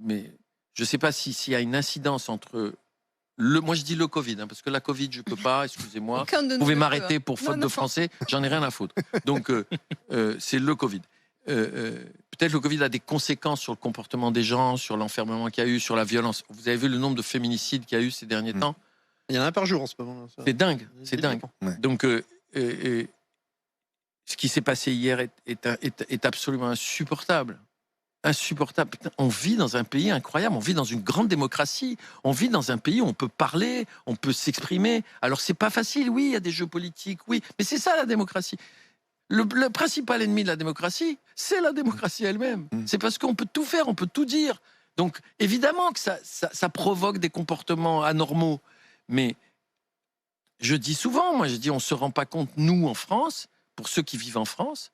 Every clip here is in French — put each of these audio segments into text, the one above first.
mais je ne sais pas s'il y a une incidence entre... moi, je dis le Covid, parce que la Covid, je ne peux pas, excusez-moi. Vous pouvez m'arrêter pour faute de français, j'en ai rien à foutre. Donc, c'est le Covid. Peut-être le Covid a des conséquences sur le comportement des gens, sur l'enfermement qu'il y a eu, sur la violence. Vous avez vu le nombre de féminicides qu'il y a eu ces derniers temps? Il y en a un par jour en ce moment. C'est dingue, c'est dingue. Ouais. Donc, ce qui s'est passé hier est absolument insupportable. Insupportable. Putain, on vit dans un pays incroyable, on vit dans une grande démocratie, on vit dans un pays où on peut parler, on peut s'exprimer. Alors c'est pas facile, oui, il y a des jeux politiques, oui, mais c'est ça la démocratie. Le principal ennemi de la démocratie, c'est la démocratie elle-même. C'est parce qu'on peut tout faire, on peut tout dire. Donc évidemment que ça provoque des comportements anormaux. Mais je dis souvent, moi je dis, on se rend pas compte, nous en France, pour ceux qui vivent en France,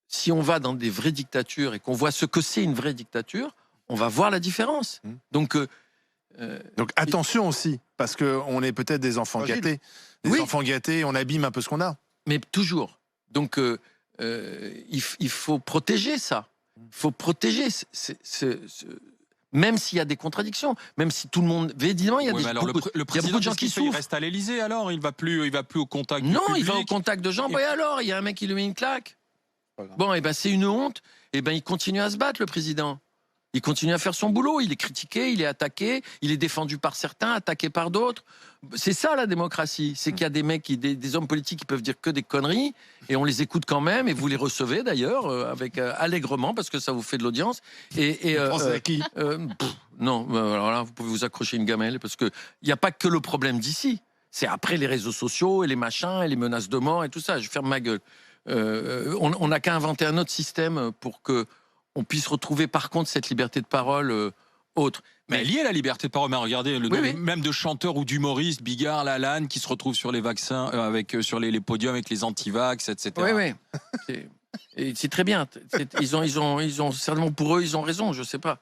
si on va dans des vraies dictatures et qu'on voit ce que c'est une vraie dictature, on va voir la différence. Donc attention aussi, parce qu'on est peut-être des enfants gâtés. Des enfants gâtés, on abîme un peu ce qu'on a. Mais toujours. Donc il faut protéger ça. Il faut protéger même s'il y a des contradictions, même si tout le monde... Évidemment, il y a, le président, beaucoup de gens qui souffrent. Il reste à l'Élysée alors, il va plus au contact du public. public. Il va au contact de gens. Et alors, il y a un mec qui lui met une claque. Bon, et ben c'est une honte. Et ben il continue à se battre, le président. Il continue à faire son boulot. Il est critiqué, il est attaqué, il est défendu par certains, attaqué par d'autres. C'est ça la démocratie. C'est qu'il y a des mecs, des hommes politiques qui peuvent dire que des conneries et on les écoute quand même et vous les recevez d'ailleurs avec allègrement parce que ça vous fait de l'audience. Pensez à qui non, alors là vous pouvez vous accrocher une gamelle parce que il n'y a pas que le problème d'ici. C'est après les réseaux sociaux et les machins et les menaces de mort et tout ça. Je ferme ma gueule. On n'a qu'à inventer un autre système pour que on puisse retrouver par contre cette liberté de parole autre. Mais liée à la liberté de parole, mais regardez, même de chanteurs ou d'humoristes, Bigard, Lalanne, qui se retrouvent sur les vaccins, sur les podiums avec les anti-vax, etc. Oui. C'est très bien. Ils ont certainement pour eux, ils ont raison, je sais pas.